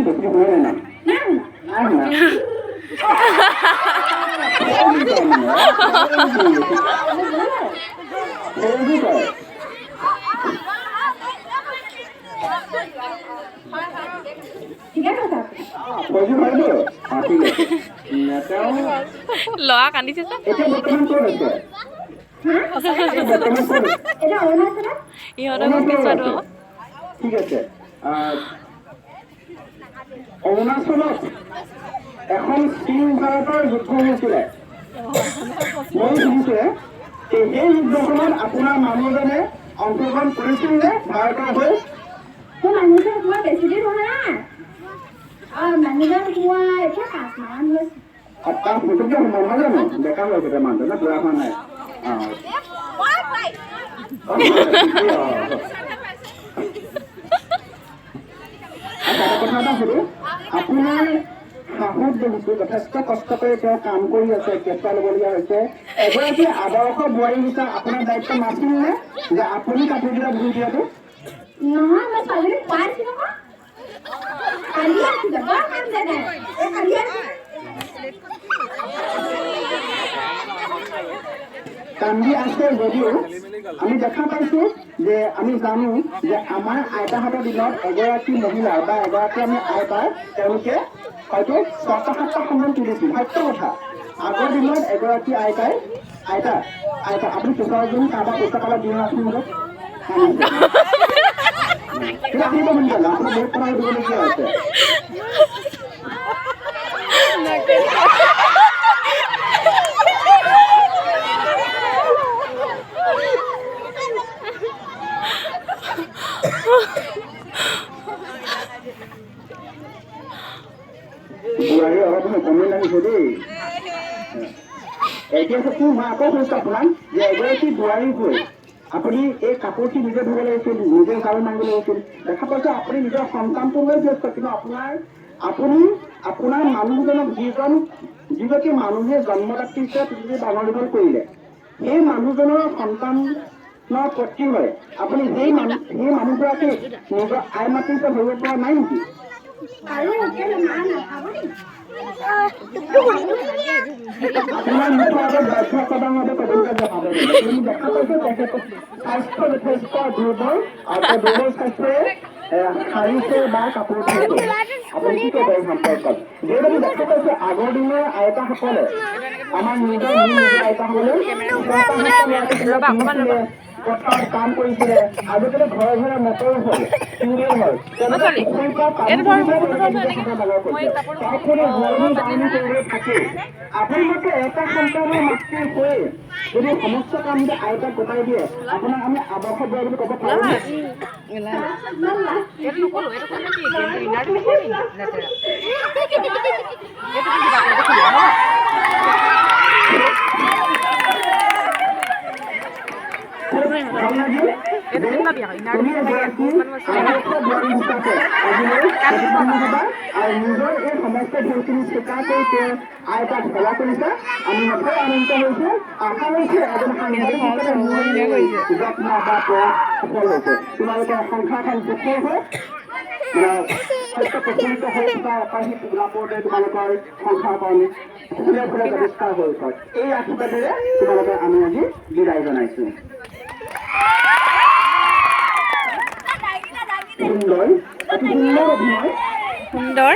বেছি হোৱা নাই ল'ৰা কান্দিছে যে ইহঁতৰ মোক পিছুৱাটো ঠিক আছে অৰুণাচলত এখন চীন ভাৰতৰ যুদ্ধ হৈছিলে মই শুনিছে সেই যুদ্ধখনত আপোনাৰ মানুহজনে অংশগ্ৰহণ কৰিছিল নে ভাৰতৰ হৈ মানুহজন হোৱা বেছি দিন হোৱা নাই মানুহজন হোৱা এতিয়া 5 মাহ হৈছে তাত ফটোকে নহয় জানো দেখা হৈছে মানুহজনে বুঢ়া হোৱা নাই কথা এটা সুধো আপোনাৰ শাহুক দেখিছো যথেষ্ট কষ্ট কৰি তেওঁ কাম কৰি আছে কেঁচুৱা ল'বলগীয়া হৈছে এগৰাকী আদৰ্শ বোৱাৰী হিচাপে আপোনাৰ দায়িত্ব নাছিল নে যে আপুনি কাপোৰ কেইটা ধুই দিয়াটো নহয় মই ছোৱালীজনীক পাইছো নহয় কালি আছিলে বৰ কাম জানে এই কালি কান্দি আছে যদিও আমি দেখা পাইছো যে আমি জানো যে আমাৰ আইতাহঁতৰ দিনত এগৰাকী মহিলা বা এগৰাকী আমি আইতাই তেওঁলোকে হয়তো 6-7টা সন্তান তুলিছিল সত্য কথা আগৰ দিনত এগৰাকী আইতা আপুনি কেঁচুৱাজন কাৰোবাৰ পইচা কাৰোবাৰ দিয়া আছিল মোক আহিব বুলি জানো আপোনাৰ বহুত কথা দিবলগীয়া আছে বুঢ়াৰী অলপ কমেই লাগিছে দেই এতিয়া মই আকৌ কৈছো আপোনাক যে এগৰাকী বোৱাৰী হৈ আপুনি এই কাপোৰটি নিজে ধুব লাগিছিল নিজে ঝাৰু মাৰিব লাগিছিল দেখা পাইছে আপুনি নিজৰ সন্তানটো লৈ ব্যস্ত কিন্তু আপুনি আপোনাৰ মানুহজনক যিগৰাকী মানুহে জন্মদাত্ৰী হিচাপে পৃথিৱীত ডাঙৰ দীঘল কৰিলে সেই মানুহজনৰ সন্তানৰ প্ৰতি হয় আপুনি সেই মানুহগৰাকীক নিজৰ আই মাতৃ হিচাপে ধৰিব পৰা নাই নেকি আৰু এতিয়া মা নাখাব নেকি আপোনাৰ মুখৰ আগত বাধ্যতামূলকভাৱে ক'বলৈ দেখা পাইছে তেখেতৰ স্বাস্থ্য যথেষ্ট দুৰ্বল আৰু তেওঁ দুৰ্বল স্বাস্থ্যৰে সাৰিছে বা কাপোৰ ধুইছে আপুনি কি ক'ব এই সম্পৰ্কত যিহেতু দেখা পাইছে আগৰ দিনৰ আইতাসকলে আমাৰ নিজৰ আইতাসকলে পথাৰত কাম কৰিছিলে আজিকালি ঘৰে ঘৰে মটৰ হ'ল টিউবৱেল হ'ল তাৰোপৰি থাকে আপোনালোকে এটা সন্তানৰ মাতৃ হৈ যদি সমস্ত কাম যদি আইতাক গোটাই দিয়ে আপোনাক আমি আদৰ্শ দিয়া বুলি ক'ব পাৰোঁ আৰু নিজৰ এই সমস্ত ভুলখিনি স্বীকাৰ কৰি আইতাক ভেলা কৰিছে আমি নথৈ আনন্দিত হৈছো আশা কৰিছো এজন সাংবাদিক হিচাপে যত্ন বা প্ৰয়াস সফল হৈছে তোমালোকৰ সংসাৰখন সুখৰ হৈ সত্য প্ৰচলিত হৈ থকা একাধিক গোলাপতে তোমালোকৰ সংসাৰখন ফুলে ফুলে প্ৰতিষ্ঠা হৈ উঠক এই আশীৰ্বাদেৰে তোমালোকে আমি আজি বিদায় জনাইছো সুন্দৰ অতি সুন্দৰ অভিনয় সুন্দৰ